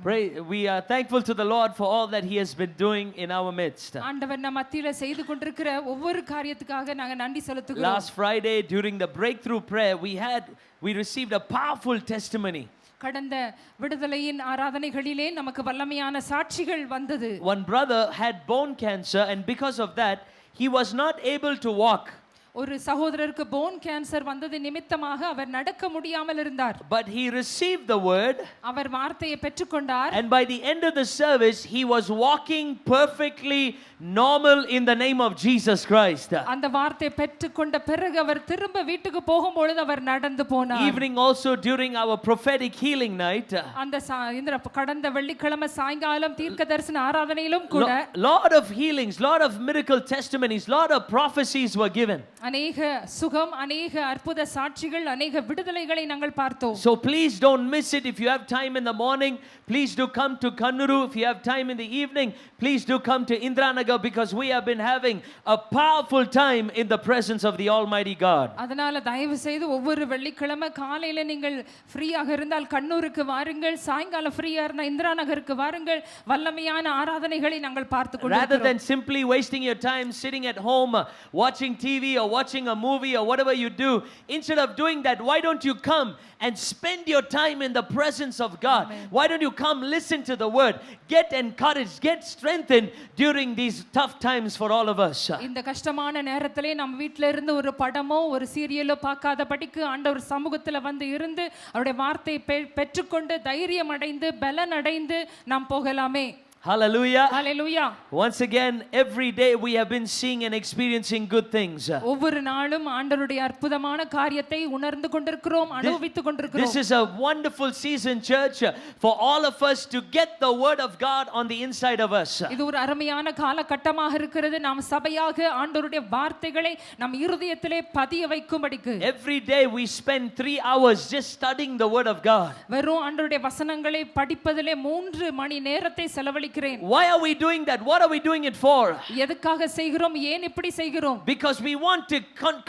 We are thankful to the Lord for all that He has been doing in our midst. ஆண்டவர் நம் மத்தியில செய்து கொண்டிருக்கிற ஒவ்வொரு காரியத்துக்காக நாங்க நன்றி செலுத்துகிறோம். Last Friday during the breakthrough prayer we received a powerful testimony. கடந்த விடுதலையின் ஆராதனைகளிலே நமக்கு வல்லமையான சாட்சிகள் வந்தது. One brother had bone cancer and because of that he was not able to walk. ஒரு சகோதரருக்கு போன் கேன்சர் வந்தது நிமித்தமாக அவர் நடக்க முடியாமல் இருந்தார். But he received the word. அவர் வார்த்தையை பெற்றுக்கொண்டார். And by the end of the service he was walking perfectly normal in the name of Jesus Christ. அந்த வார்த்தையை பெற்றுக்கொண்ட பிறகு அவர் திரும்ப வீட்டுக்கு போகும்போது அவர் நடந்து போனார். Evening also during our prophetic healing night. இந்த கடந்த வெள்ளிக்கிழமை சாயங்காலம் தீர்க்கதரிசன ஆராதனையிலும் கூட lot of healings, lot of miracle testimonies, lot of prophecies were given. அநேக சுகம், அநேக அற்புத சாட்சிகள், அநேக விடுதலைகளை நாங்கள் பார்த்தோம். So please don't miss it. If you have time in the morning, please do come to Kannuru. If you have time in the evening, please do come to Indranagar because we have been having a powerful time in the presence of the Almighty God. அதனால தயவு செய்து ஒவ்வொரு வெள்ளிக்கிழமை காலையில நீங்கள் ஃப்ரீயாக இருந்தால் கண்ணூருக்கு வாருங்கள், சாயங்காலம் ஃப்ரீயா இருந்தா இந்திராநகருக்கு வாருங்கள். வல்லமையான ஆராதனைகளை நாங்கள் பார்த்து கொண்டிருக்கிறோம். Rather than simply wasting your time sitting at home watching TV or watching a movie or whatever you do, instead of doing that, why don't you come and spend your time in the presence of God? Amen. Why don't you come listen to the word, get encouraged, get strengthened during these tough times for all of us. இந்த கஷ்டமான நேரத்திலே நம்ம வீட்ல இருந்து ஒரு படமோ ஒரு சீரியலோ பார்க்காத படிக்கு ஆண்டவர் சமூகத்துல வந்து இருந்து அவருடைய வார்த்தையை பெற்றுக்கொண்டு தைரியம் அடைந்து பலன் அடைந்து நாம் போகலாமே. Hallelujah. Hallelujah. Once again, every day we have been seeing and experiencing good things. ஒவ்வொரு நாளும் ஆண்டவருடைய அற்புதமான காரியத்தை உணர்ந்து கொண்டிருக்கிறோம், அனுபவித்துக் கொண்டிருக்கிறோம். This is a wonderful season, church, for all of us to get the word of God on the inside of us. இது ஒரு அருமையான காலகட்டமாக இருக்கிறது. நாம் சபையாக ஆண்டவருடைய வார்த்தைகளை நம் இருதயத்திலே பதிய வைக்கும்படிக்கு. Every day we spend 3 hours just studying the word of God. வெறும் ஆண்டவருடைய வசனங்களை படிப்பதிலே 3 மணி நேரத்தை செலவழிக்கிறேன். Why are we doing that? What are we doing it for? எதுக்காக செய்கிறோம்? ஏன் இப்படி செய்கிறோம்? Because we want to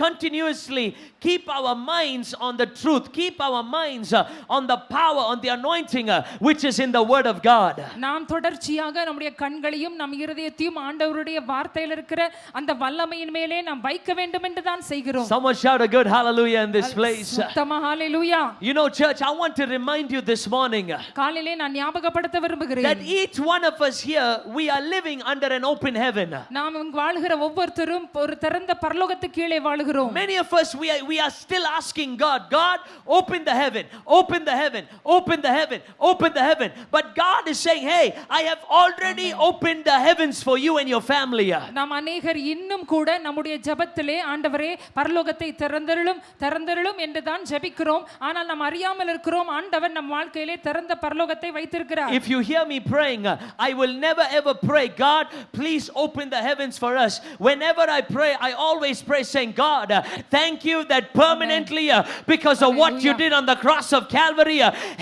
continuously keep our minds on the truth, keep our minds on the power, on the anointing which is in the word of God. நாம் தொடர்ச்சியாக நம்முடைய கண்களையும் நம் இருதயத்தையும் ஆண்டவருடைய வார்த்தையில் இருக்கிற அந்த வல்லமையின் மேலே நாம் வைக்க வேண்டும் என்று தான் செய்கிறோம். Someone shout a good hallelujah in this place. சுத்தமா ஹalleluya. You know, church, I want to remind you this morning காலையிலே நான் ஞாபகப்படுத்த விரும்புகிறேன். that each one of us here, we are living under an open heaven. நாம் வாழ்கிற ஒவ்வொருத்தரும் ஒரு திறந்த பரலோகத்துக்கு கீழே வாழ்கிறோம். Many of us we are still asking God, open the heaven, open the heaven, open the heaven, open the heaven. But God is saying, hey, I have already opened the heavens for you and your family. நாம் अनेகர் இன்னும் கூட நம்முடைய ஜெபத்திலே ஆண்டவரே பரலோகத்தை திறந்தருளும் என்று தான் ஜெபிக்கிறோம். ஆனால் நாம் அறியாமல் இருக்கிறோம் ஆண்டவர் நம் வாழ்க்கையிலே திறந்த பரலோகத்தை வைத்திருக்கிறார். If you hear me praying, I will never ever pray, God, please open the heavens for us. Whenever I pray, I always pray saying, God, thank you that permanently, because of what you did on the cross of Calvary,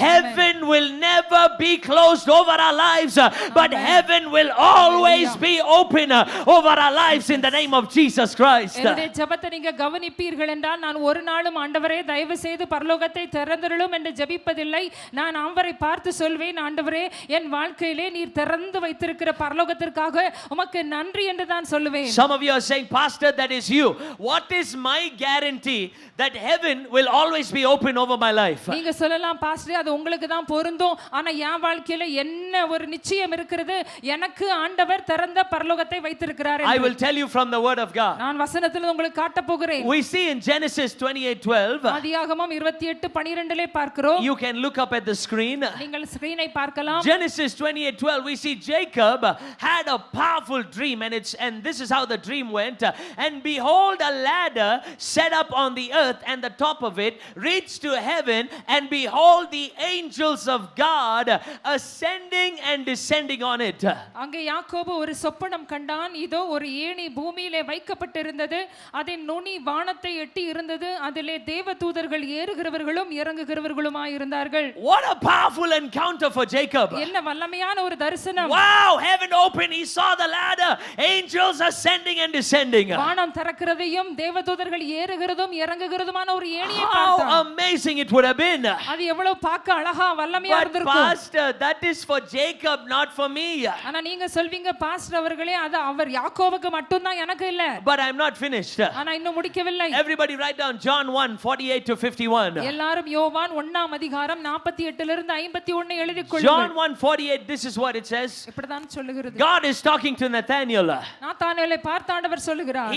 heaven will never be closed over our lives, but heaven will always be open over our lives in the name of Jesus Christ. என்னுடைய ஜெபத்தை நீங்க கவனிப்பீர்கள் என்றால் நான் ஒரு நாளும் ஆண்டவரே தயவு செய்து பரலோகத்தை திறந்தருளும் என்று ஜெபிப்பதில்லை. நான் அவரை பார்த்து சொல்வேன், ஆண்டவரே என் வாழ்க்கையிலே நீர் திறந்து வைத்திருக்கிற பரலோகத்திற்காக உமக்கு நன்றி என்று தான் சொல்லுவேன். Some of you are saying, Pastor, that is you. What is my guarantee that heaven will always be open over my life? நீங்க சொல்லலாம் பாஸ்டர் அது உங்களுக்கு தான் பொருந்தும். ஆனா என் வாழ்க்கையில என்ன ஒரு நிச்சயம் இருக்கிறது, எனக்கு ஆண்டவர் திறந்த பரலோகத்தை வைத்திருக்கிறார் என்று. I will tell you from the word of God. நான் வசனத்தில் உங்களுக்கு காட்ட போகிறேன். We see in Genesis 28:12. ஆதியாகமம் 28:12 பார்க்கிறோம். You can look up at the screen. நீங்கள் ஸ்கிரீனை பார்க்கலாம். Genesis 28:12, we see Jacob had a powerful dream, and this is how the dream went. And behold, a ladder set up on the earth, and the top of it reached to heaven, and behold, the angels of God ascending and descending on it. அங்கே யாக்கோபு ஒரு சொப்பனம் கண்டான். இதோ ஒரு ஏணி பூமியிலே வைக்கப்பட்டிருந்தது, அதன் நுனி வானத்தை எட்டி இருந்தது, அதிலே தேவதூதர்கள் ஏறுகிறவர்களும் இறங்குகிறவர்களுமாய் இருந்தார்கள். What a powerful encounter for Jacob. என்ன வல்லமையான ஒரு தரிசனம் வசனம். Wow, heaven opened. He saw the ladder. Angels ascending and descending. வானம் திறக்கிறதையும் தேவதூதர்கள் ஏறுகிறதும் இறங்குகிறதுமான ஒரு ஏணியை How பார்த்தான். amazing it would have been. அது எவ்வளவு பார்க்க அழகா வல்லமையா But இருந்திருக்கும். pastor, that is for Jacob, not for me. ஆனா நீங்க சொல்வீங்க பாஸ்டர் அவர்களே அது அவர் யாக்கோபுக்கு மட்டும் தான், எனக்கு இல்ல. But I'm not finished. ஆனா இன்னும் முடிக்கவில்லை. Everybody write down John 1:48 to 51. எல்லாரும் யோவான் 1ஆம் அதிகாரம் 48 லிருந்து 51 எழுதிக் John கொள்ளுங்கள். 1:48, this is what it says. இப்படிதான் சொல்லுகிறது. God is talking to Nathaniel. நாத்தானியேலை பார்த்த ஆண்டவர் சொல்லுகிறார்.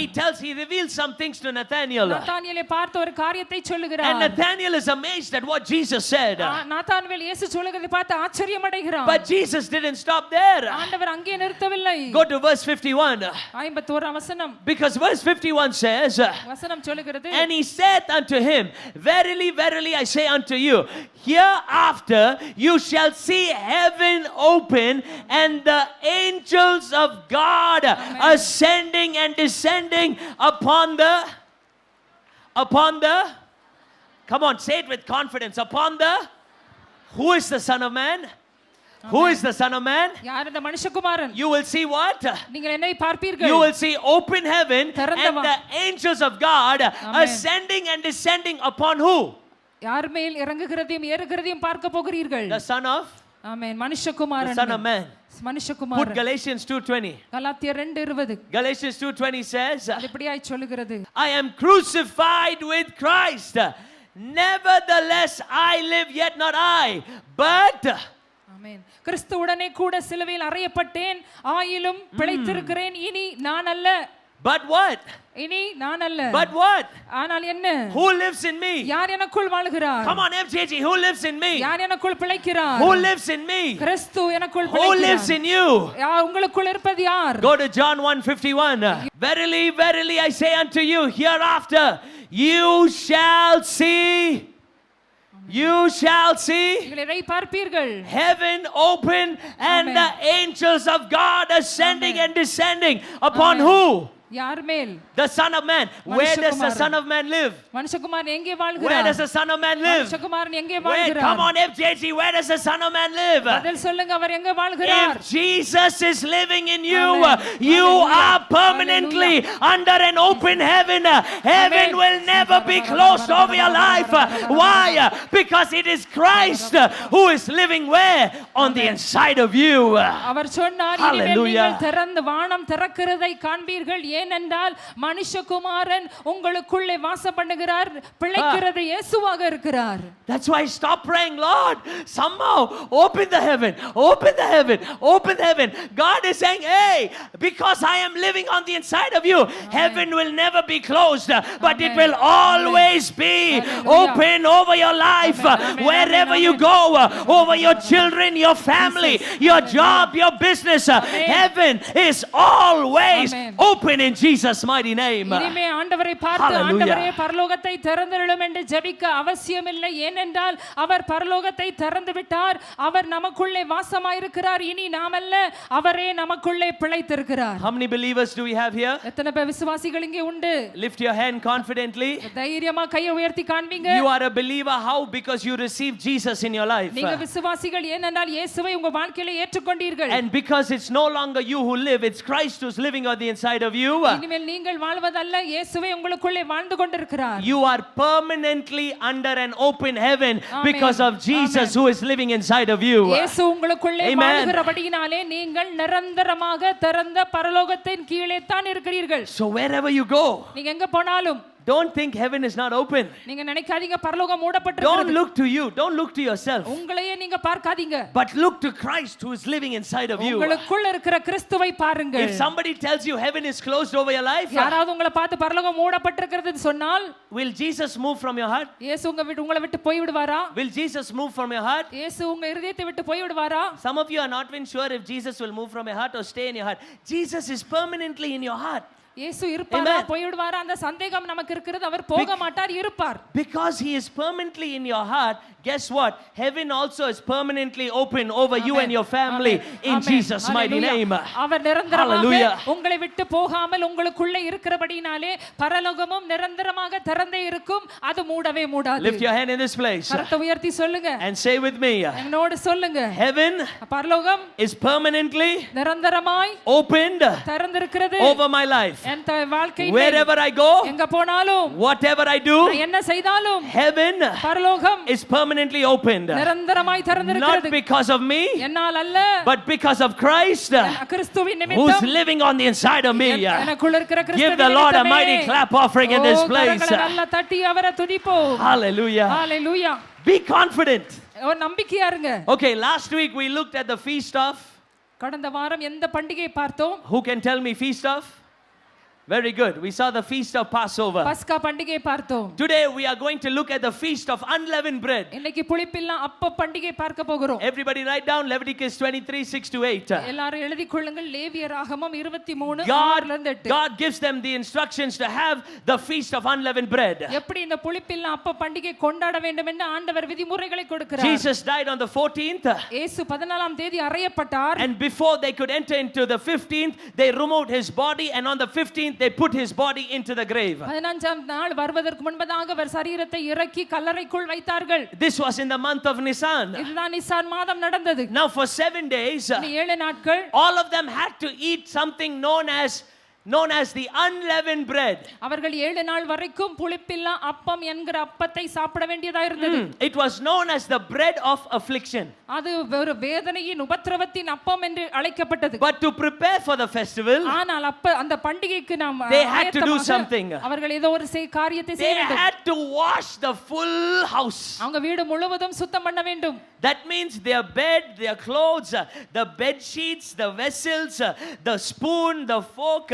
He reveals some things to Nathaniel. நாத்தானியேலை பார்த்த ஒரு காரியத்தை And சொல்லுகிறார். Nathaniel is amazed at what Jesus said. நாத்தானியேல் இயேசு சொல்லுகிறதை பார்த்து ஆச்சரியம் அடைகிறார். But Jesus didn't stop there. ஆண்டவர் அங்கே நிறுத்தவில்லை. Go to verse 51. 51 வசனம். Because verse 51 says, வசனம் சொல்லுகிறது. and he said unto him, verily, verily, I say unto you, hereafter you shall see heaven open and the angels of God ascending and descending upon the, come on, say it with confidence, upon the, who is the Son of Man? Who is the Son of Man? யார் இந்த மனுஷகுமாரன்? You will see what? நீங்கள் என்னை பார்ப்பீர்கள். You will see open heaven திறந்த and the angels of God ascending and descending upon who? யார் மேல் இறங்குகிறதையும் ஏறுகிறதையும் பார்க்க போகிறீர்கள். The Son of? Amen. The மனுஷகுமாரன். Son of Man. Put மனுஷகுமாரன். Galatians 2:20. கலாத்தியர் 2:20. Galatians 2:20 says, அது இப்படியாய் சொல்லுகிறது. I am crucified with Christ. Nevertheless I live, yet not I, but ஆமென். கிறிஸ்துவுடனே கூட சிலுவையில் அறையப்பட்டேன், ஆயிலும் பிழைத்திருக்கிறேன். இனி நான் அல்ல. but what? இனி நான் அல்ல. But what? ஆனால் என்ன? Who lives in me? யார் எனக்குள் வாழ்கிறார்? Come on, FJG, who lives in me? யார் எனக்குள் பிழைக்கிறார்? Who lives in me? கிறிஸ்து எனக்குள் Who lives பிழைக்கிறார். in you? உங்களுக்குள் இருப்பது யார்? Go to John 1:51. Verily, verily, I say unto you, hereafter you shall see. You shall see நீங்கள் இதை பார்ப்பீர்கள். heaven open and Amen. the angels of God ascending Amen. and descending upon Amen. who? யார் மேல்? The Son of Man. Where does the மனுஷகுமாரன். Son of Man live? மனுஷகுமாரன் எங்கே Where வாழ்கிறார்? does the Son of Man live? மனுஷகுமாரன் எங்கே Where? வாழ்கிறார்? Come on, FJG. Where does the Son of Man live? பதில் சொல்லுங்க, அவர் எங்கே வாழ்கிறார்? If Jesus is living in you, Amen. you Hallelujah. are permanently under an open heaven. Heaven Amen. will never be closed over your life. Why? Because it is Christ who is living where? On the inside of you. அவர் சொன்னார், இனிமேல் Hallelujah. நீங்கள் திறந்து வானம் திறக்கிறதை காண்பீர்கள். ஏனென்றால் மனுஷகுமாரன் உங்களுக்குள்ளே வாசம் பண்ணுகிறார், பிழைக்கிறது இயேசுவாக இருக்கிறார். That's why stop praying, Lord, somehow open the heaven, open the heaven, open the heaven. God is saying, hey, because I am living on the inside of you, heaven will never be closed, but it Amen. will always be Hallelujah. open over your life, Amen. Amen. wherever Amen. you go, over your children, your family, your job, your business. Heaven is always Amen. open in Jesus' mighty name. இனிமே ஆண்டவரை பார்த்து, Hallelujah. ஆண்டவரே பரலோகத்தை திறந்திருளும் என்று ஜெபிக்க அவசியமில்லை. ஏனென்றால் அவர் பரலோகத்தை திறந்து விட்டார். அவர் நமக்குள்ளே வாசமாயிருக்கிறார். இனி நாமல்ல, அவரே நமக்குள்ளே பிழைத்திருக்கிறார். How many believers do we have here? எத்தனை பேர் விசுவாசிகள் இங்கே உண்டு? Lift your hand confidently. தைரியமா கையை உயர்த்தி காண்பீங்க. You are a believer. How? Because you received Jesus in your life. நீங்க விசுவாசிகள். ஏனென்றால் இயேசுவை உங்க வாழ்க்கையில ஏற்றுக்கொண்டீர்கள். And because it's no longer you who live, it's Christ who's living on the inside of you. இனிமேல் நீங்கள் வாழ்வதல்ல, இயேசுவே உங்களுக்குள்ளே வாழ்ந்து கொண்டிருக்கிறார். You are permanently under an open heaven Amen. because of Jesus Amen. who is living inside of you. இயேசு உங்களுக்குள்ளே Amen. வாழ்கிறபடியினாலே நீங்கள் நிரந்தரமாக திறந்த பரலோகத்தின் கீழே தான் இருக்கிறீர்கள். So wherever you go, நீங்க எங்க போனாலும் don't think heaven is not open. நீங்க நினைக்காதீங்க பரலோகம் Don't மூடப்பட்டிருக்கிறது. look to you. Don't look to yourself. உங்களையே நீங்க பார்க்காதீங்க. But look to Christ who is living inside of you. உங்களுக்குள்ள இருக்கிற கிறிஸ்துவை பாருங்கள். If somebody tells you heaven is closed over your life, யாராவது உங்களை பார்த்து பரலோகம் மூடப்பட்டிருக்கிறதுன்னு சொன்னால், will Jesus move from your heart? இயேசு உங்களை விட்டு போய் விடுவாரா? Will Jesus move from your heart? இயேசு உங்க இருதயத்தை விட்டு போய் விடுவாரா? Some of you are not even sure if Jesus will move from your heart or stay in your heart. Jesus is permanently in your heart. இயேசு இருப்பாரா Amen. போய் விடுவாரா? அந்த சந்தேகம் நமக்கு இருக்கிறது. அவர் போக மாட்டார், இருப்பார். Because he is permanently in your heart, guess what? Heaven also is permanently open over you and your family in Amen. Jesus' mighty Hallelujah. name. அவர் நிரந்தரமாக Hallelujah. உங்களை விட்டு போகாமல் உங்களுக்குள்ள இருக்கிறபடினாலே பரலோகமும் நிரந்தரமாக திறந்தே இருக்கும், அது மூடவே மூடாது. Lift your hand in this place கரத்தை உயர்த்தி சொல்லுங்க, and say with me, என்னோடு சொல்லுங்க, heaven பரலோகம் is permanently நிரந்தரமாய் opened திறந்திருக்கிறது over my life. என் வாழ்க்கையில் Wherever I go, எங்க போனாலும் whatever I do, நான் என்ன செய்தாலும் heaven பரலோகம் is permanently opened. நிரந்தரமாய் Not திறந்திருக்கிறது. because of me, என்னால் அல்ல, but because of Christ கிறிஸ்துவின் who's நிமித்தம் living on the inside of me. எனக்குள்ள இருக்கிற Give கிறிஸ்துவின் the Lord a நிமித்தமே. mighty clap offering in this place. கரங்களை நல்லா தட்டி அவரை துதிப்போம். Hallelujah. ஹalleluya. Be confident. ஒரு நம்பிக்கையா இருங்க. Okay, last week we looked at the feast of. கடந்த வாரம் எந்த பண்டிகையை பார்த்தோம்? Who can tell me feast of? Very good. We saw the feast of Passover. பஸ்கா பண்டிகையை பார்த்தோம். Today we are going to look at the feast of unleavened bread. இன்னைக்கு புளிப்பில்லா அப்ப பண்டிகையை பார்க்க போகிறோம். Everybody write down Leviticus 23:6-8. எல்லாரும் எழுதி கொள்ளுங்கள். லேவியராகமம் 23 God 6-8. God gives them the instructions to have the feast of unleavened bread. எப்படி இந்த புளிப்பில்லா அப்ப பண்டிகை கொண்டாட வேண்டும் என்று ஆண்டவர் விதிமுறைகளை கொடுக்கிறார். Jesus died on the 14th. இயேசு 14ஆம் தேதி அறையப்பட்டார். And before they could enter into the 15th, they removed his body, and on the 15th they put his body into the grave. 15ஆம் நாள் வருவதற்கு முன்பதாக அவர் சரீரத்தை இறக்கி கல்லறைக்குள் வைத்தார்கள். This was in the month of Nisan. இதுதான் நிசான் மாதம் நடந்தது. Now for 7 days, 7 நாட்கள் all of them had to eat something known as the unleavened bread. அவர்கள் 7 நாள் வரைக்கும் புளிப்பில்லா அப்பம் என்கிற அப்பத்தை சாப்பிட வேண்டியதா இருந்தது. It was known as the bread of affliction. அது ஒரு வேதனையின் உபத்திரவத்தின் அப்பம் என்று அழைக்கப்பட்டது. But to prepare for the festival, ஆனால் அந்த பண்டிகைக்கு நாம் they had to do something. அவர்கள் ஏதோ ஒரு காரியத்தை செய்ய They வேண்டும். had to wash the full house. அவங்க வீடு முழுவதும் சுத்தம் பண்ண வேண்டும். That means their bed, their clothes, the bed sheets, the vessels, the spoon, the fork,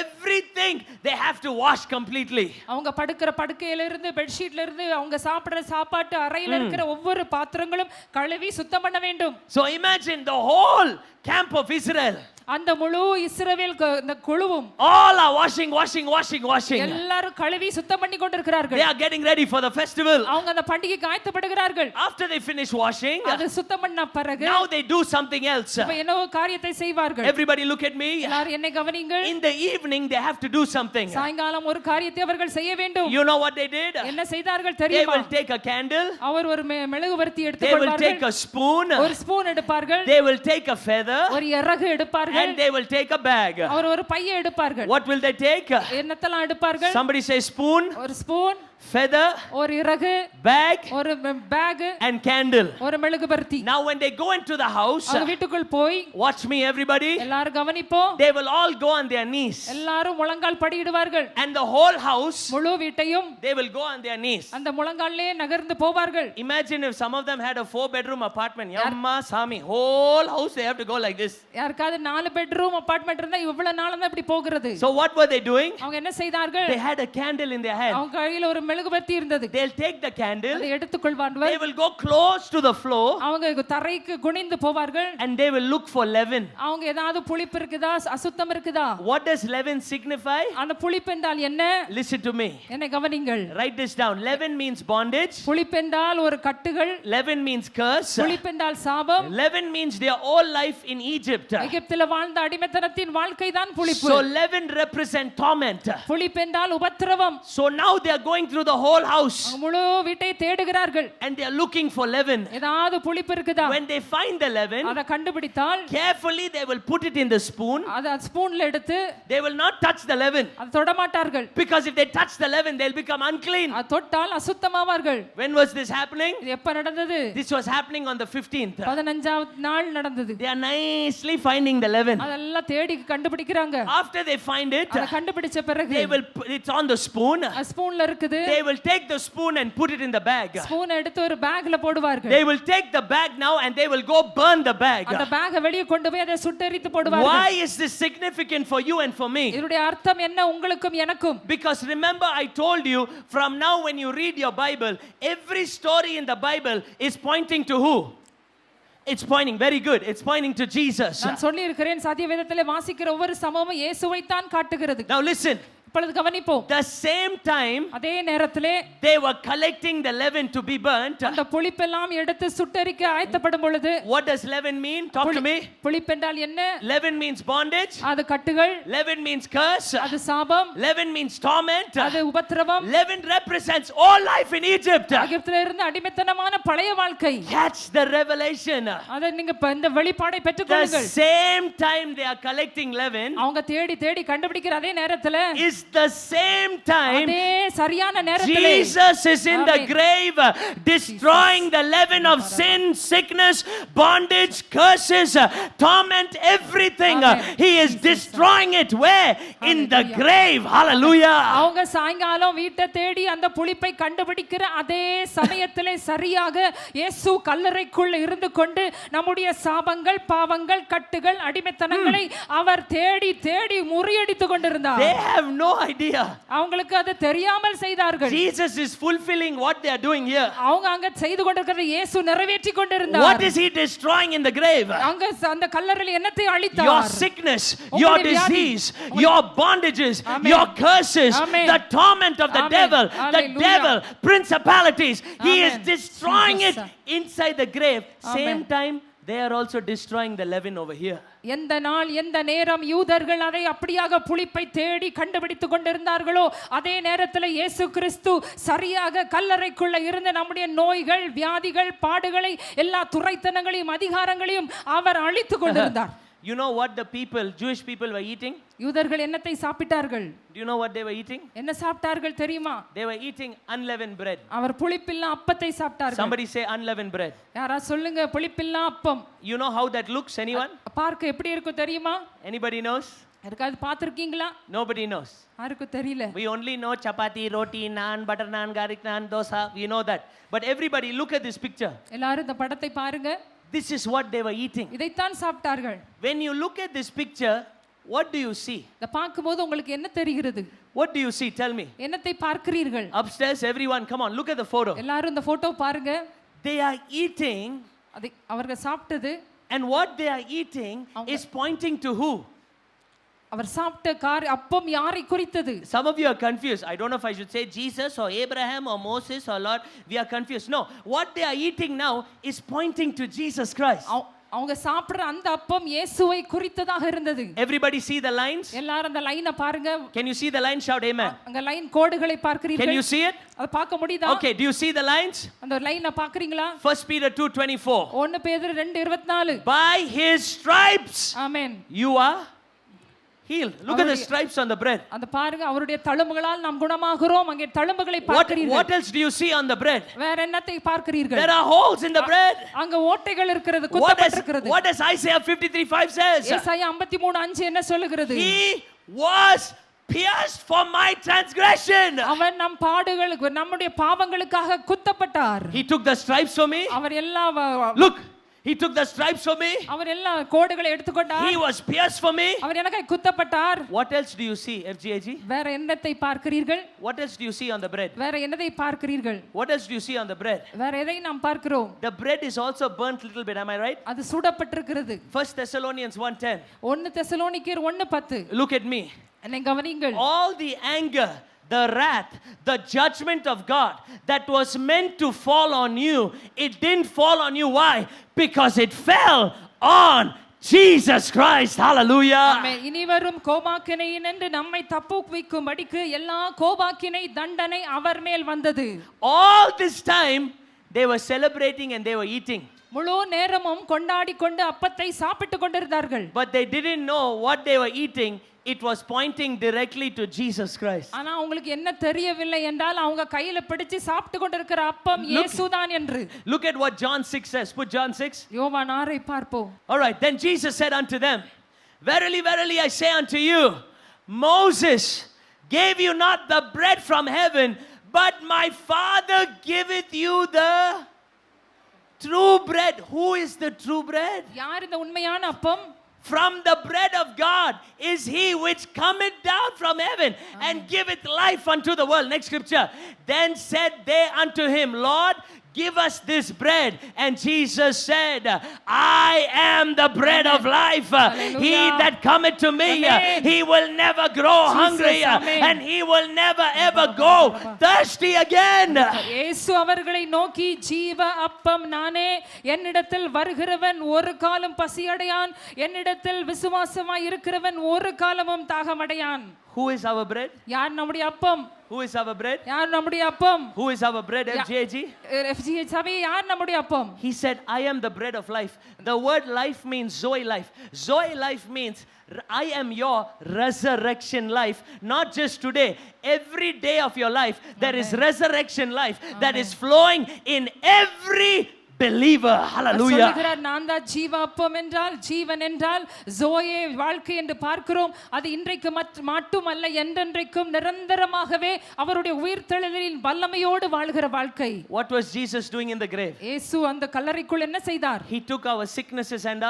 everything they have to wash completely. அவங்க படுக்கிற படுக்கையில இருந்து பெட் ஷீட்ல இருந்து அவங்க சாப்பிடுற சாப்பாட்டு அறையில இருக்கிற ஒவ்வொரு பாத்திரங்களும் கழுவி சுத்தம் பண்ண வேண்டும். So imagine the whole camp of Israel. அந்த முழு இஸ்ரவேல் இந்த குழுவும் all are washing. எல்லாரும் கழுவி சுத்தம் பண்ணி கொண்டிருக்கிறார்கள். They are getting ready for the festival. அவங்க அந்த பண்டிகைக்கு ஆயத்தப்படுகிறார்கள். After they finish washing, அது சுத்தம் பண்ண பிறகு now they do something else. இப்ப என்ன காரியத்தை செய்வார்கள்? Everybody look at me. எல்லாரும் என்னை கவனியுங்கள். In the evening they have to do something. சாயங்காலம் ஒரு காரியத்தை அவர்கள் செய்ய வேண்டும். You know what they did? என்ன செய்தார்கள் They தெரியுமா? will take a candle. அவர் ஒரு மெழுகுவர்த்தி They will எடுத்துக்கொள்வார்கள். take a spoon. ஒரு ஸ்பூன் எடுப்பார்கள். They will take a feather. ஒரு இறகு எடுப்பார்கள். And they will take a bag. அவர் ஒரு பையை எடுப்பார்கள். What will they take? என்னத்தலாம் எடுப்பார்கள்? Somebody say spoon, ஒரு ஸ்பூன், feather, ஒரு இறகு, bag, ஒரு பேக், and candle. ஒரு மெழுகுவர்த்தி. Now when they go into the house, அவங்க வீட்டுக்குள் போய் watch me everybody, எல்லாரும் கவனிப்போம். they will all go on their knees. எல்லாரும் முழங்கால் படியிடுவார்கள். And the whole house, முழு வீட்டையும் they will go on their knees. அந்த முழங்கால்லே நகர்ந்து போவார்கள். Imagine if some of them had a 4-bedroom apartment. Yamma Sami, whole house they have to go like this. யாருக்காவது 4 bedroom apartment இருந்தா இவ்வளவு நாளா தான் இப்படி போகிறது. So what were they doing? அவங்க என்ன செய்தார்கள்? They had a candle in their hand. அவங்க கையில ஒரு மெழுகுவர்த்தி இருந்தது. They'll take the candle. அதை எடுத்துக்கொள்வார்கள். They will go close to the floor. அவங்க தரைக்கு குனிந்து போவார்கள். And they will look for leaven. அவங்க ஏதாவது புளிப்பு இருக்குதா, அசுத்தம் இருக்குதா? What does leaven signify? அந்த புளிப்பு என்றால் என்ன? Listen to me. என்னை கவனிங்கள். Write this down. Leaven means bondage. புளிப்பு என்றால் ஒரு கட்டுகள். Leaven means curse. புளிப்பு என்றால் சாபம். Leaven means their whole life in Egypt. எகிப்தில வாழ்ந்த அடிமைத்தனத்தின் வாழ்க்கை தான் புளிப்பு. So leaven represent torment. புளிப்பு என்றால் உபத்திரவம். So now they are going through the whole house. முழு வீட்டை தேடுகிறார்கள். And they are looking for leaven. ஏதாவது புளிப்பு இருக்குதா? When they find the leaven, அத கண்டுபிடித்தால் carefully they will put it in the spoon. அத ஸ்பூன்ல எடுத்து They will not touch the leaven. அத தொட மாட்டார்கள். Because if they touch the leaven, they'll become unclean. அத தொட்டால் அசுத்தமாவார்கள். When was this happening? இது எப்ப நடந்தது? This was happening on the 15th. 15ஆம் நாள் நடந்தது. They are nicely finding the leaven. அதெல்லாம் தேடி கண்டுபிடிக்கிறாங்க. After they find it, அத கண்டுபிடிச்ச பிறகு they will put it on the spoon. ஸ்பூன்ல இருக்குது. They will take the spoon and put it in the bag. Spoon எடுத்து ஒரு பேக்ல போடுவார்கள். They will take the bag now and they will go burn the bag. அந்த பேக்கை வெளிய கொண்டு போய் அதை சுட்டெரித்து போடுவார்கள். Why is this significant for you and for me? இதனுடைய அர்த்தம் என்ன உங்களுக்கும் எனக்கும்? Because remember I told you, from now when you read your Bible, every story in the Bible is pointing to who? It's pointing, very good, it's pointing to Jesus. நான் சொல்லி இருக்கிறேன், சத்திய வேதத்திலே வாசிக்கிற ஒவ்வொரு சம்பவமும் இயேசுவை தான் காட்டுகிறது. Now listen. இப்பொழுது கவனிப்போம். The same time அதே நேரத்திலே they were collecting the leaven to be burnt. அந்த புளிப்பெல்லாம் எடுத்து சுட்டெரிக்க ஆயத்தப்படும் பொழுது, What does leaven mean? Talk to me. புளிப்பென்றால் என்ன? Leaven means bondage. அது கட்டுகள். Leaven means curse. அது சாபம். Leaven means torment. அது உபத்திரவம். Leaven represents all life in Egypt. எகிப்திலே இருந்து அடிமைத்தனமான பழைய வாழ்க்கை. Catch the revelation. அதை நீங்க இந்த வெளிப்பாடை The பெற்றுக்கொள்ளுங்கள். same time they are collecting leaven அவங்க தேடி தேடி கண்டுபிடிக்கிற அதே நேரத்துல, is the same time அதே சரியான நேரத்திலே Jesus is in the Amen. grave destroying the leaven of sin, sickness, bondage, curses, torment, everything. Amen. He is destroying it. Where? In the Hallelujah. grave. Hallelujah. அவங்க சாயங்காலம் வீட்டை தேடி அந்த புளிப்பை கண்டுபிடிக்கிற அதே சமயத்திலே சரியாக இயேசு கல்லறைக்குள் இருந்து கொண்டு நம்முடைய சாபங்கள், பாவங்கள், கட்டுகள், அடிமைத்தனங்களை அவர் தேடி தேடி முறியடித்துக் கொண்டிருந்தார். They have no idea. அவங்களுக்கு அது தெரியாமல் செய்தார்கள். Jesus is fulfilling what they are doing here. அவங்க அங்க செய்து கொண்டிருக்கிற இயேசு நிறைவேற்றி கொண்டிருந்தார். What is he destroying in the grave? அங்க அந்த கல்லறையில் என்னத்தை அழித்தார்? Your sickness, your disease, your bondages, Amen. your curses, Amen. the torment of the Amen. devil, the Hallelujah. devil, principalities. He is Amen. destroying it Jesus. inside the grave. Same Amen. time, they are also destroying the leaven over here. எந்த நாள் எந்த நேரம் யூதர்கள் அதை அப்படியாக புளிப்பை தேடி கண்டுபிடித்துக் கொண்டிருந்தார்களோ, அதே நேரத்தில் இயேசு கிறிஸ்து சரியாக கல்லறைக்குள்ள இருந்த நம்முடைய நோய்கள், வியாதிகள், பாடுகளை, எல்லா துரைத்தனங்களையும் அதிகாரங்களையும் அவர் அழித்துக் கொண்டிருந்தார். You know what the people, Jewish people were eating? யூதர்கள் என்னத்தை சாப்பிட்டார்கள்? Do you know what they were eating? என்ன சாப்பிட்டார்கள் தெரியுமா? They were eating unleavened bread. அவர் புளிப்பில்லா அப்பத்தை சாப்பிட்டார்கள். Somebody say unleavened bread. யாரா சொல்லுங்க, புளிப்பில்லா அப்பம். You know how that looks? Anyone? பார்க்க எப்படி இருக்கும் தெரியுமா? Anybody knows? யாருக்காவது பார்த்திருக்கீங்களா? Nobody knows. யாருக்கும் தெரியல. We only know chapati, roti, naan, butter naan, garlic naan, dosa. We know that. But everybody, look at this picture. எல்லாரும் இந்த படத்தை பாருங்க. This is what they were eating. இதைத்தான் சாப்பிட்டார்கள். When you look at this picture, what do you see? இத பார்க்கும்போது உங்களுக்கு என்ன தெரிகிறது? What do you see? Tell me. என்னத்தை பார்க்கிறீர்கள்? Upstairs, everyone, come on, look at the photo. எல்லாரும் இந்த போட்டோ பாருங்க. They are eating, அதை அவர்கள் சாப்பிட்டது, and what they are eating is pointing to who? அவர் சாப்பிட்ட அப்பம் யாரை குறித்தது? Some of you are confused. I don't know if I should say Jesus or Abraham or Moses or Lord. We are confused. No, what they are eating now is pointing to Jesus Christ. அவங்க சாப்பிடுற அந்த அப்பம் இயேசுவை குறித்ததாக இருந்தது. Everybody see the lines? எல்லாரும் அந்த லைனை பாருங்க. Can you see the line? Shout amen. அங்க லைன் கோடுகளை பார்க்கிறீர்கள். Can you see it? அத பார்க்க முடியுதா? Okay, do you see the lines? அந்த லைனை பார்க்கறீங்களா? 1 Peter 2:24. 1 பேதுரு 2:24. By his stripes amen. you are healed. Look at the stripes on the bread. அந்த பாருங்க, அவருடைய தழும்புகளால் நாம் குணமாகிறோம். அங்கே தழும்புகளை பார்க்கிறீர்கள். What else do you see on the bread? வேற என்னத்தை பார்க்கிறீர்கள்? There are holes in the bread. அங்க ஓட்டைகள் இருக்கிறது, குத்தப்பட்டிருக்கிறது. What does Isaiah 53:5 says? ஏசாயா 53:5 என்ன சொல்லுகிறது? He was pierced for my transgression. அவர் நம் பாடுகளுக்கு, நம்முடைய பாவங்களுக்காக குத்தப்பட்டார். He took the stripes for me. அவர் எல்லா Look, he took the stripes for me. அவர் எல்லா கோடுகளை எடுத்துக்கொண்டார். He was pierced for me. அவர் எனக்காக குத்தப்பட்டார். What else do you see, FGAG? வேற என்னத்தை பார்க்கிறீர்கள்? What else do you see on the bread? வேற என்னதை பார்க்கிறீர்கள்? What else do you see on the bread? வேற எதை நாம் பார்க்கிறோம்? The bread is also burnt little bit, am I right? அது சுடப்பட்டிருக்கிறது. 1 Thessalonians 1:10. 1 தெசலோனிக்கேயர் 1:10. Look at me. என்னை கவனியுங்கள். All the anger, the wrath, the judgment of God that was meant to fall on you, it didn't fall on you. Why? Because it fell on Jesus Christ. Hallelujah. ஆமென். இனி வரும் கோபாக்கினையின் என்று நம்மை தப்புவிக்கும்படிக்கு எல்லா கோபாக்கினை தண்டனை அவர் மேல் வந்தது. All this time they were celebrating and they were eating. முழு நேரமும் கொண்டாடி கொண்டு அப்பத்தை சாப்பிட்டு கொண்டிருந்தார்கள். But they didn't know what they were eating. It was pointing directly to Jesus Christ. ஆனா உங்களுக்கு என்ன தெரியவில்லை என்றால் அவங்க கையில பிடிச்சு சாப்பிட்டு கொண்டிருக்கிற அப்பம் இயேசுதான் என்று. Look at what John 6 says. Put John 6. யோவான் 6 பார்ப்போம். All right, then Jesus said unto them, Verily, verily, I say unto you, Moses gave you not the bread from heaven, but my Father giveth you the true bread. Who is the true bread? யார் இந்த உண்மையான அப்பம்? From the bread of God is he which cometh down from heaven and giveth life unto the world. Next scripture. Then said they unto him, Lord, give us this bread. And Jesus said, I am the bread of life. He that cometh to me, Amen. he will never grow hungry, Amen. and he will never ever go thirsty again. இயேசு அவர்களை நோக்கி, ஜீவ அப்பம் நானே, என்னிடத்தில் வருகிறவன் ஒரு காலம் பசியடையான், என்னிடத்தில் விசுவாசமாய் இருக்கிறவன் ஒரு காலமும் தாகமடையான். Who is our bread? யார் நம்முடைய அப்பம்? Who is our bread? யார் நம்முடைய அப்பம்? Who is our bread, FGAG? FGH சபை யார் நம்முடைய அப்பம்? He said, I am the bread of life. The word life means Zoe life. Zoe life means I am your resurrection life. Not just today, every day of your life, there is resurrection life that is flowing in every believer. Hallelujah. சொல்லுகிறார், நான் தான் ஜீவ அப்பம் என்றால், ஜீவன் என்றால் zoe வாழ்க்கை என்று பார்க்கிறோம். அது இன்றைக்கு மட்டுமல்ல, என்றென்றைக்கும் நிரந்தரமாகவே அவருடைய உயிர்த்தெழுதலின் வல்லமையோடு வாழ்கிற வாழ்க்கை. What was Jesus doing in the grave? இயேசு அந்த கல்லறைக்குள் என்ன செய்தார்? He took our sicknesses and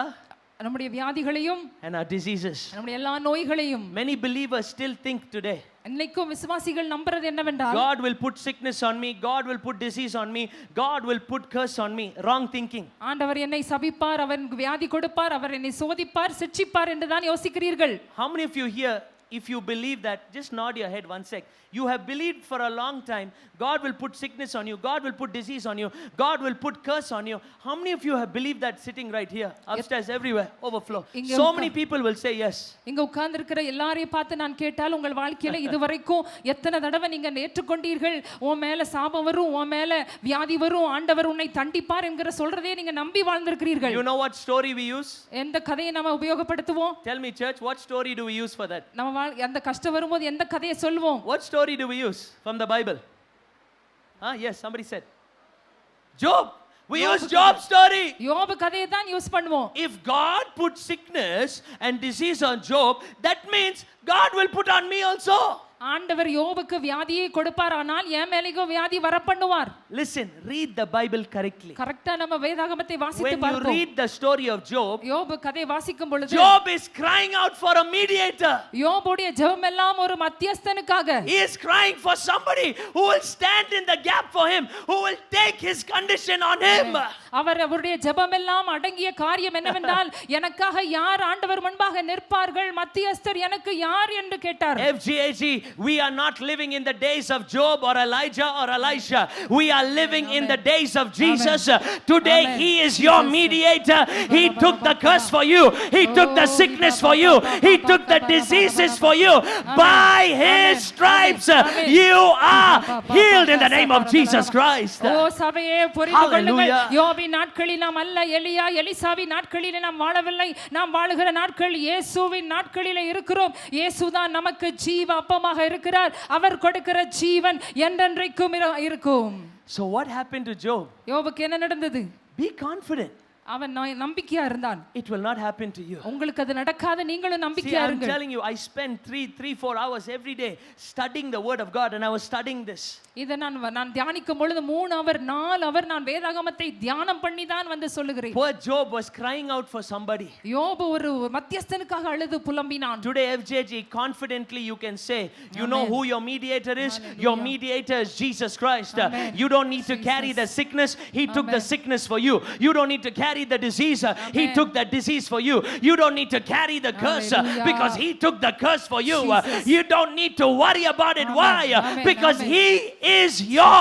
நம்முடைய வியாதிகளையும் our diseases. நம்முடைய எல்லா நோய்களையும். Many believers still think today, இன்னைக்கும் விசுவாசிகள் நம்புறது என்னவென்றால், God will put sickness on me, God will put disease on me, God will put curse on me. Wrong thinking. ஆண்டவர் என்னை சபிப்பார், அவர் வியாதி கொடுப்பார், அவர் என்னை சோதிப்பார், சிட்சிப்பார் என்று தான் யோசிக்கிறீர்கள். How many of you here, if you believe that, just nod your head one sec. You have believed for a long time, God will put sickness on you, God will put disease on you, God will put curse on you. How many of you have believed that sitting right here, upstairs, everywhere, overflow? So many people will say yes. இங்க உட்கார்ந்து இருக்கிற எல்லாரையும் பார்த்து நான் கேட்டால், உங்கள் வாழ்க்கையில இதுவரைக்கும் எத்தனை தடவை நீங்க ஏற்றுக்கொண்டீர்கள், உன் மேல சாபம் வரும், உன் மேல வியாதி வரும், ஆண்டவர் உன்னை தண்டிப்பார் என்கிற சொல்றதே நீங்க நம்பி வாழ்ந்திருக்கிறீர்கள். You know what story we use? எந்த கதையை நாம உபயோகப்படுத்துவோம்? Tell me, church, what story do we use for that? நம்ம அந்த கஷ்டம் வரும்போது எந்த கதையை சொல்வோம்? What story do we use from the Bible? Yes, somebody said Job. We use Job's story. யோபு கதையை தான் யூஸ் பண்ணுவோம். If God put sickness and disease on Job, that means God will put on me also. ஆண்டவர் யோபுக்கு வியாதியை கொடுப்பார், ஆனால் என் மேலேயும் வியாதி வர பண்ணுவார். Listen, read the Bible correctly. கரெக்ட்டா நம்ம வேதாகமத்தை வாசித்து When you பார்ப்போம். read the story of Job, யோபு கதை வாசிக்கும் பொழுது, Job is crying out for a mediator. யோபுடைய ஜெபம் எல்லாம் ஒரு மத்தியஸ்தனுக்காக. He is crying for somebody who will stand in the gap for him, who will take his condition on him. அவருடைய ஜெபம் எல்லாம் அடங்கிய காரியம் என்னவென்றால், எனக்காக யார் ஆண்டவர் முன்பாக நிற்பார்கள், மத்தியஸ்தர் எனக்கு யார் என்று கேட்டார். FGAG, we are not living in the days of Job or Elijah or Elisha. We are living in the days of Jesus. Today he is your mediator. He took the curse for you. He took the sickness for you. He took the diseases for you. By his stripes you are healed in the name of Jesus Christ. ஓ சபையே, புரிந்து கொள்ளுங்கள். யோபின் நாட்களில் நாம் அல்ல, எலியா எலிசாவின் நாட்களில் நாம் வாழவில்லை. நாம் வாழுகிற நாட்கள் இயேசுவின் நாட்களில் இருக்கிறோம். இயேசுதான் நமக்கு ஜீவ அப்பமாக இருக்கிறார். அவர் கொடுக்கிற ஜீவன் என்றென்றைக்கும் இருக்கும். So what happened to Job? யோபுக்கு என்ன நடந்தது? Be confident. அவன் நம்பிக்கையா இருந்தான். It will not happen to you. உங்களுக்கு அது நடக்காது, நீங்களும் நம்பிக்கையா I'm இருங்க. telling you, I spend 3-4 hours every day studying the word of God, and I was studying this. இத நான் தியானிக்கும் பொழுது 3 அவர் 4 அவர் நான் வேதாகமத்தை தியானம் பண்ணி தான் வந்து சொல்லுகிறேன். Poor Job was crying out for somebody. யோபு ஒரு மத்தியஸ்தனுக்காக அழுது புலம்பினான். Today FJG, confidently you can say, you know who your mediator is? Your mediator is Jesus Christ. You don't need to carry the sickness. He took the sickness for you. You don't need to carry the disease. He took the disease for you. You don't need to carry the curse because he took the curse for you. You don't need to worry about it. Why? Because he is your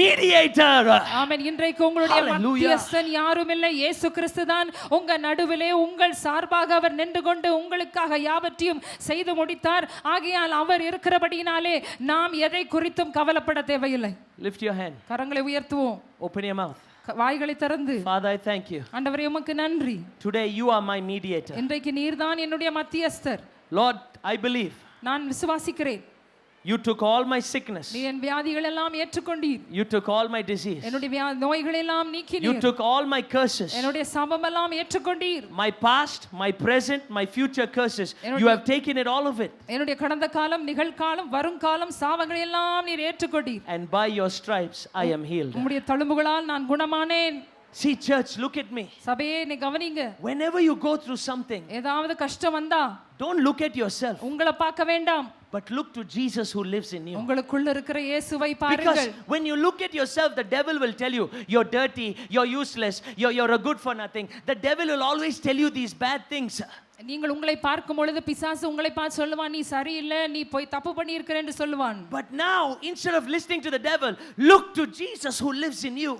mediator. ஆமென். இன்றைக்கு உங்களுடைய மத்தியஸ்தன் யாரும் இல்லை, இயேசு கிறிஸ்து தான் உங்க நடுவிலே உங்கள் சார்பாக அவர் நின்று கொண்டு உங்களுக்காக யாவற்றையும் செய்து முடித்தார். ஆகையால் அவர் இருக்கிறபடியினாலே நாம் எதை குறித்தும் கவலைப்பட தேவையில்லை. Lift your hand. கரங்களை உயர்த்துவோம். Open your mouth. வாய்களை திறந்து, Father, I thank you. ஆண்டவரே உமக்கு நன்றி. Today you are my mediator. இன்றைக்கு நீர்தான் என்னுடைய மத்தியஸ்தர். Lord, I believe. நான் விசுவாசிக்கிறேன். You took all my sickness. நீ என் வியாதிகள் எல்லாம் ஏற்றுக்கொண்டீர். You took all my disease. என்னுடைய நோய்கள் எல்லாம் நீக்கினீர். You took all my curses. என்னுடைய சாபம் எல்லாம் ஏற்றுக்கொண்டீர். My past, my present, my future curses. You have taken it, all of it. என்னுடைய கடந்த காலம், நிகழ்காலம், வருங்காலம் சாபங்களை எல்லாம் நீர் ஏற்றுக்கொண்டீர். And by your stripes I am healed. உம்முடைய தழும்புகளால் நான் குணமானேன். See, church, look at me. சபையே என்னை கவனிங்க. Whenever you go through something, ஏதாவது கஷ்டம் வந்தா don't look at yourself, உங்களை பார்க்க வேண்டாம். but look to Jesus who lives in you. உங்களுக்குள்ள இருக்கிற இயேசுவை Because பாருங்கள். when you look at yourself, the devil will tell you, you're dirty, you're useless, you're a good for nothing. The devil will always tell you these bad things. நீங்கள் உங்களை பார்க்கும் பொழுது பிசாசு உங்களை பார்த்து சொல்லுவான், நீ சரியில்லை, நீ போய் தப்பு பண்ணியிருக்கிற என்று சொல்லுவான். But now, instead of listening to the devil, look to Jesus who lives in you.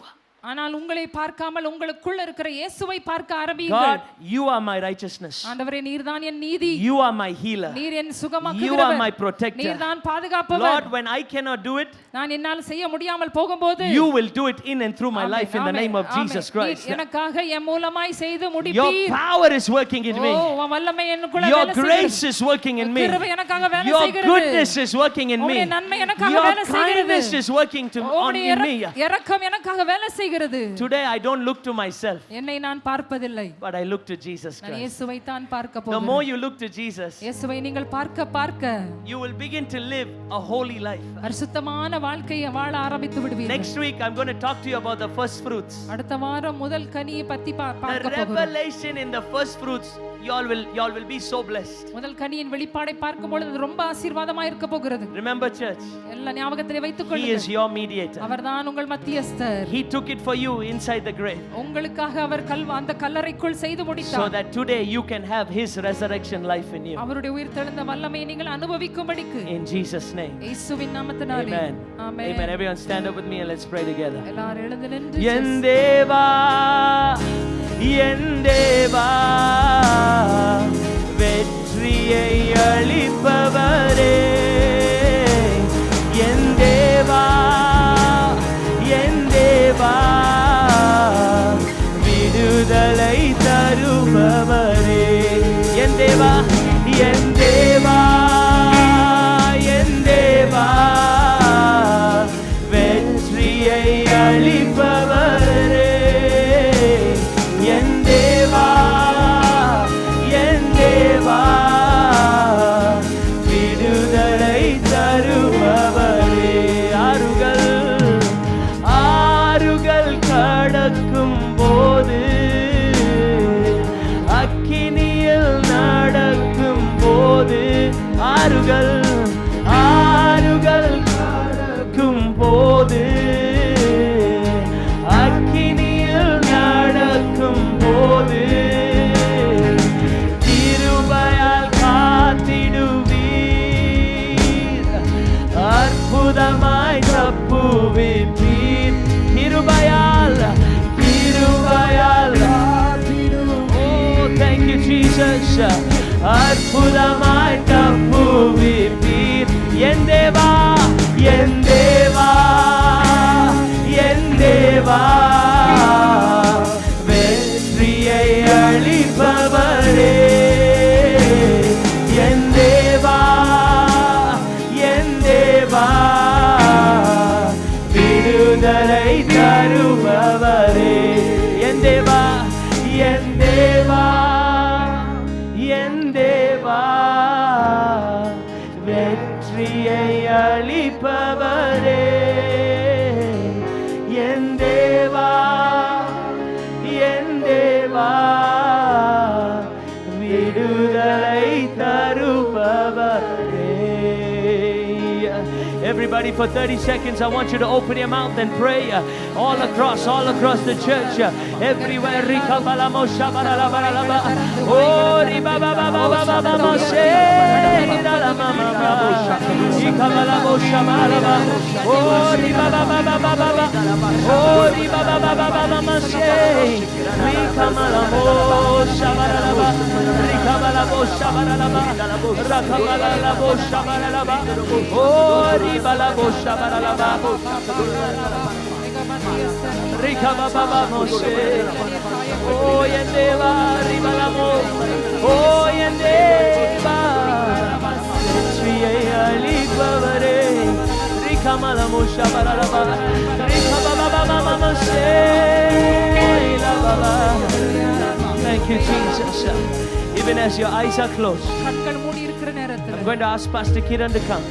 ஆனால் உங்களை பார்க்காமல் உங்களுக்குள்ள இருக்கிற இயேசுவை பார்க்க ஆரம்பியுங்கள். God, you are my righteousness. ஆண்டவரே, நீர்தான் என் நீதி. You are my healer. நீர் என் சுகமாக்குகிறவர். You are my protector. நீர்தான் பாதுகாப்பவர். Lord, when I cannot do it, நான் என்னால் செய்ய முடியாமல் போகும்போது you will do it in and through my life in the name of Jesus Christ. எனக்காக என் மூலமாய் செய்து Your முடிப்பீர். power is working in me. உன் வல்லமை எனக்குள்ள Your வேலை செய்கிறது. grace is working in me. கிருபை எனக்காக வேலை Your செய்கிறது. goodness is working in me. உம்முடைய நன்மை எனக்காக Your வேலை செய்கிறது. kindness is working in me. இரக்கம் எனக்காக வேலை செய்கிறது. Today I don't look to myself, என்னை நான் பார்ப்பதில்லை. but I look to Jesus நான் Christ. இயேசுவை தான் பார்க்க The போகிறேன். more you look to Jesus, இயேசுவை நீங்கள் பார்க்க பார்க்க you will begin to live a holy life. பரிசுத்தமான வாழ்க்கையை வாழ ஆரம்பித்து விடுவீர்கள். Next week I'm going to talk to you about the first fruits. அடுத்த வாரம் முதல் கனியை பத்தி The பார்க்க போகிறோம். revelation in the first fruits, y'all will be so blessed. முதல் கனியின் வெளிப்பாடை பார்க்கும் பொழுது அது ரொம்ப ஆசீர்வாதமா இருக்க போகிறது. Remember, church, எல்லா ஞாபகத்திலே வைத்துக் He is கொள்ளுங்கள். your mediator. அவர்தான் உங்கள் மத்தியஸ்தர். He took it for you inside the grave, உங்களுக்காக அவர் அந்த கல்லறைக்குள் செய்து so முடித்தார். that today you can have His resurrection life in you. அவருடைய உயிர்த்தெழுந்த வல்லமையை நீங்கள் அனுபவிக்கும்படிக்கு In Jesus' name. இயேசுவின் நாமத்தினாலே. Amen. Amen. Amen. Everyone stand up with me and let's pray together. எல்லாரும் எழுந்து நின்று என் தேவா, என் தேவா, வெற்றியை அளிப்பவரே, என் தேவா, என் தேவா, விடுதலை தருபவரே, என் தேவா, என் தேவா, என் தேவா, வெற்றியை அளிப்பவரே, என் தேவா, என் தேவா, விடுதலை தருபவரே. ஆறுகள் கடக்கும் போது, அக்கினியில் நடக்கும் போது, ஆறுகள் கடக்கும் போது, அக்கினியில் நடக்கும் போது, கிருபையால் காத்திடுவீர், அற்புதமாய் தப்புவிப்பீர், கிருபையால் oh thank you Jesus, அற்புதமாய் தப்புவிப்பீர், என் தேவா, என் தேவா, என் தேவா, வெற்றியை அளிப்பவரே, என் தேவா, என் தேவா, விடுதலை தருபவரே, என் தேவா, என் தேவா, என் தேவா, வெற்றியை அளிப்பவரே, என் தேவா, என் தேவா, விடுதலை தருபவரே. Everybody, for 30 seconds, I want you to open your mouth and pray all across the church, everywhere. Oh, oh yendeva ribalamo, oh yendeva, vetriயை அளிப்பவரே, rikamalamo shabaralaba, rikabababamamase, lababa. Thank you, Jesus. Even as your eyes are closed, கண்கள் மூடி இருக்கிற நேரத்தில் I'm going to ask Pastor Kiran to come.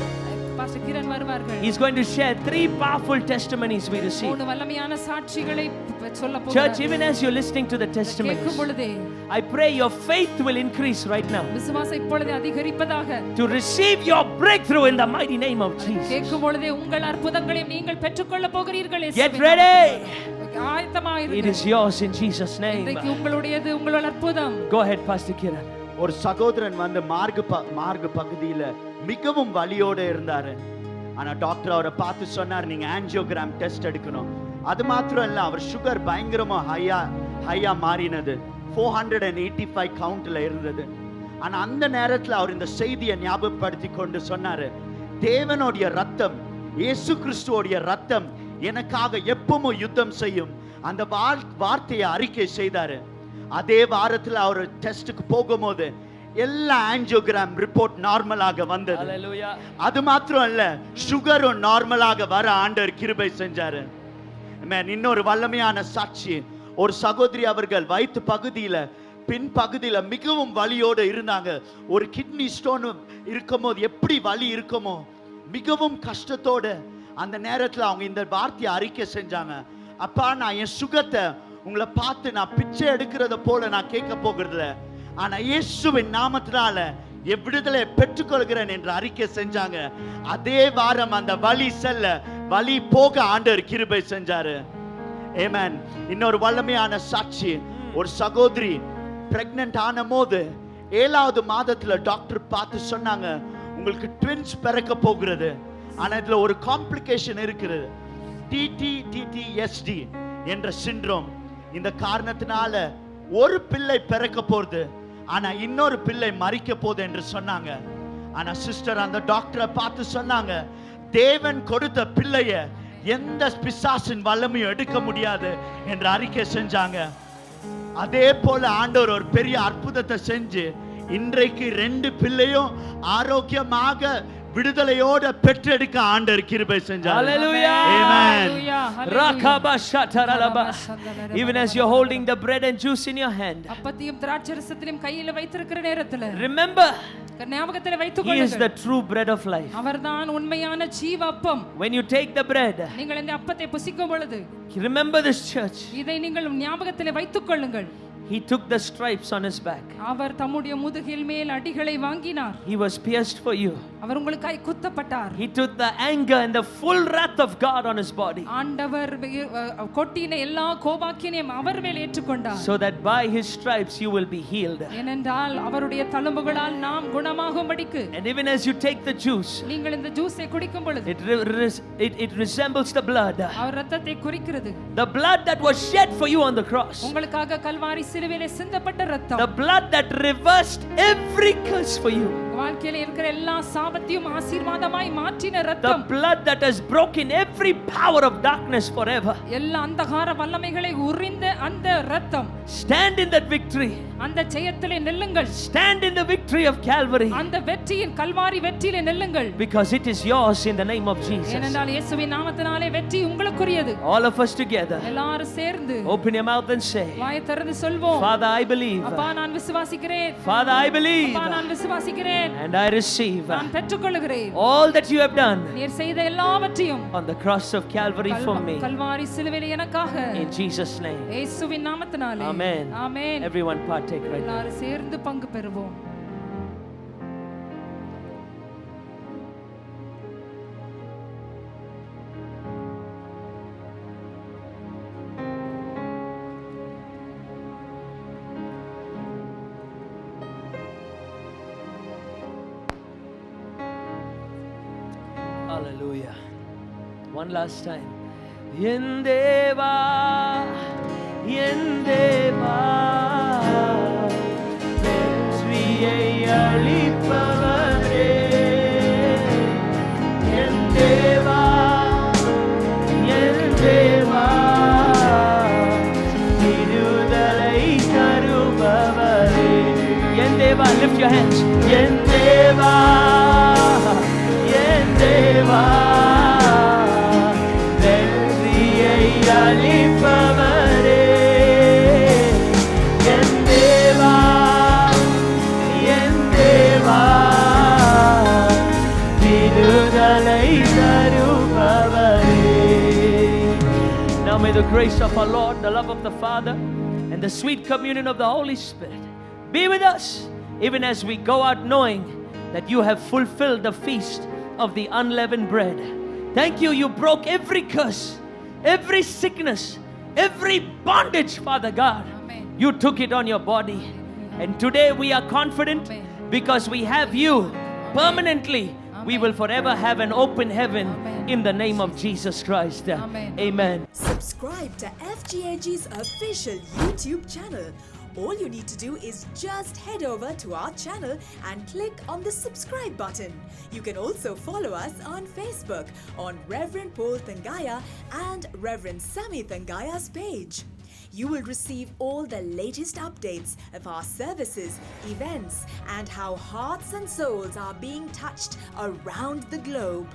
Pastor Kiran வருவார்கள். He's going to share 3 powerful testimonies we received. 3 வல்லமையான சாட்சிகளை சொல்ல போகிறார். Church, even as you're listening to the testimonies, கேட்கும் பொழுதே I pray your faith will increase right now விசுவாசம் இப்பொழுது அதிகரிப்பதாக. to receive your breakthrough in the mighty name of Jesus. கேட்கும் பொழுதே உங்கள் அற்புதங்களை நீங்கள் பெற்றுக்கொள்ள போகிறீர்கள். Get ready. ஆயத்தமாக இருங்கள். It is yours in Jesus name. இன்றைக்கு உங்களுடையது, உங்களோட அற்புதம். Go ahead, Pastor Kiran. ஒரு சகோதரன் வந்து மார்க் பகுதியில மிகவும் வலியோட இருந்தாரு. ஆனா டாக்டர் அவரை பார்த்து சொன்னார், நீங்க ஆஞ்சியோகிராம் டெஸ்ட் எடுக்கணும். அது மாத்திரம் இல்ல, அவர் சுகர் பயங்கரமா ஹையா மாறினது. 485 கவுண்ட்ல இருந்தது. ஆனா அந்த நேரத்துல அவர் இந்த செய்தியை ஞாபகப்படுத்தி கொண்டு சொன்னாரு, தேவனுடைய ரத்தம், இயேசு கிறிஸ்துவோடைய ரத்தம் எனக்காக எப்பவும் யுத்தம் செய்யும். அந்த வார்த்தையை அறிக்கை செய்தாரு. அதே வாரத்தில் அவர் டெஸ்டுக்கு போகும்போது எல்லா ஆஞ்சியோகிராம் ரிப்போர்ட் நார்மலாக வந்தது. Hallelujah. அது மாத்திரம் இல்ல, சுகரும் நார்மலாக வர ஆண்டவர் கிருபை செஞ்சாரு. இன்னொரு வல்லமையான சாட்சி, ஒரு சகோதரி அவர்கள் வயிற்று பகுதியில பின் பகுதியில மிகவும் வலியோடு இருந்தாங்க. ஒரு கிட்னி ஸ்டோன் இருக்கும்போது எப்படி வலி இருக்குமோ, மிகவும் கஷ்டத்தோட அந்த நேரத்தில் அவங்க இந்த வார்த்தையை அறிக்கை செஞ்சாங்க, அப்பா நான் என் சுகத்தை உங்களை பார்த்து நான் பிச்சை எடுக்கிறத போல நான் கேட்க போகிறதுல, ஆனா இயேசுவின் நாமத்தினால என் விடுதலை பெற்றுக்கொள்கிறேன் என்று அறிக்கை செஞ்சாங்க. அதே வாரம் அந்த வலி போக ஆண்டவர் கிருபை செஞ்சாரு. ஆமென். இன்னொரு வல்லமையான சாட்சி, ஒரு சகோதரி பிரெக்னன்ட் ஆன போது 7வது மாதத்துல டாக்டர் பார்த்து சொன்னாங்க, உங்களுக்கு ட்வின்ஸ் பிறக்க போகிறது. ஆனா இதுல ஒரு காம்ப்ளிகேஷன் இருக்குது, TTSD என்ற சிண்ட்ரோம். இந்த காரணத்தினால ஒரு பிள்ளை பிறக்க போகுது, ஆனா இன்னொரு பிள்ளை மரிக்க போகுது என்று சொன்னாங்க. ஆனா சிஸ்டர் அந்த டாக்டரை பார்த்து சொன்னாங்க, தேவன் கொடுத்த பிள்ளைய எந்த பிசாசின் வல்லமையும் எடுக்க முடியாது என்று அறிக்கை செஞ்சாங்க. அதே போல ஆண்டவர் ஒரு பெரிய அற்புதத்தை செஞ்சு இன்றைக்கு 2 பிள்ளையும் ஆரோக்கியமாக விடுதலையோட பெற்றெடுக்க ஆண்டவர் கிருபை செஞ்சார். Hallelujah. Amen. Rakabashataralaba. Even as you're holding the bread and juice in your hand, அப்பத்தையும் திராட்சரசத்தையும் கையில வைத்திருக்கிற நேரத்துல remember, ஞாபகத்துல வைத்துக் He is கொள்ளுங்கள், the true bread of life. அவர்தான் உண்மையான ஜீவ அப்பம். When you take the bread, நீங்கள் இந்த அப்பத்தை புசிக்கும் பொழுது remember this, church. இதை நீங்கள் ஞாபகத்துல வைத்துக் கொள்ளுங்கள். He took the stripes on his back. அவர் தம்முடைய முதுகில் மேல் அடிகளை வாங்கினார். He was pierced for you. அவர் உங்களுக்காய் குத்தப்பட்டார். He took the anger and the full wrath of God on his body, ஆண்டவர் கொட்டின எல்லா கோபாக்கினையும் அவர் மேல் ஏற்றுக்கொண்டார். so that by his stripes you will be healed. ஏனென்றால் அவருடைய தழும்புகளால் நாம் குணமாகும்படிக்கு. And even as you take the juice, நீங்கள் இந்த ஜூஸை குடிக்கும் பொழுது it resembles the blood. அவர் இரத்தத்தை குறிக்கிறது. The blood that was shed for you on the cross. உங்களுக்காக கல்வாரி சிலுவையிலே சிந்தப்பட்ட இரத்தம். The blood that reversed every curse for you. வாழ்க்கையில இருக்கிற எல்லா சாபத்தையும் ஆசீர்வாதமாய் மாற்றின The இரத்தம். blood that has broken every power of darkness forever. எல்லா அந்தகார வல்லமைகளை உரிந்த அந்த இரத்தம். Stand in that victory. அந்த ஜெயத்திலே நில்லுங்கள். Stand in the victory of Calvary. அந்த வெற்றியின் கல்வாரி வெற்றியிலே நில்லுங்கள். Because it is yours in the name of Jesus. ஏனென்றால் இயேசுவின் நாமத்தினாலே வெற்றி உங்களுக்குரியது. All of us together. எல்லாரும் சேர்ந்து Open your mouth and say, வாயை திறந்து சொல்வோம், Father, I believe. அப்பா நான் விசுவாசிக்கிறேன். Father, I believe. அப்பா நான் விசுவாசிக்கிறேன். And I receive நான் பெற்றுக்கொள்கிறேன் all that you have done நீர் செய்த எல்லாவற்றையும் on the cross of Calvary for me. Kalvari சிலுவையிலே எனக்காக. In Jesus' name. இயேசுவின் நாமத்தினாலே. Amen. ஆமென். Everyone partake right now. எல்லாரும் சேர்ந்து பங்கு பெறுவோம். Hallelujah. One last time. Yendeva, Yendeva, Vetriye alipavare. Yendeva, Yendeva, Vidudalai karubavare. Yendeva, lift your hands. Yendeva. Yendeva, வெற்றியை அளிப்பவரே. Yendeva, Yendeva, விடுதலை the grace of our Lord, the love of the Father, and the sweet communion of the Holy Spirit be with us, even as we go out knowing that you have fulfilled the feast of the unleavened bread. Thank you, you broke every curse, every sickness, every bondage, Father God. Amen. You took it on your body. And today we are confident Amen. because we have you permanently. We Amen. will forever have an open heaven Amen. in the name of Jesus Christ. Amen. Amen. Subscribe to FGAG's official YouTube channel. All you need to do is just head over to our channel and click on the subscribe button. You can also follow us on Facebook on Reverend Paul Thangaya and Reverend Sammy Thangaya's page. You will receive all the latest updates of our services, events, and how hearts and souls are being touched around the globe.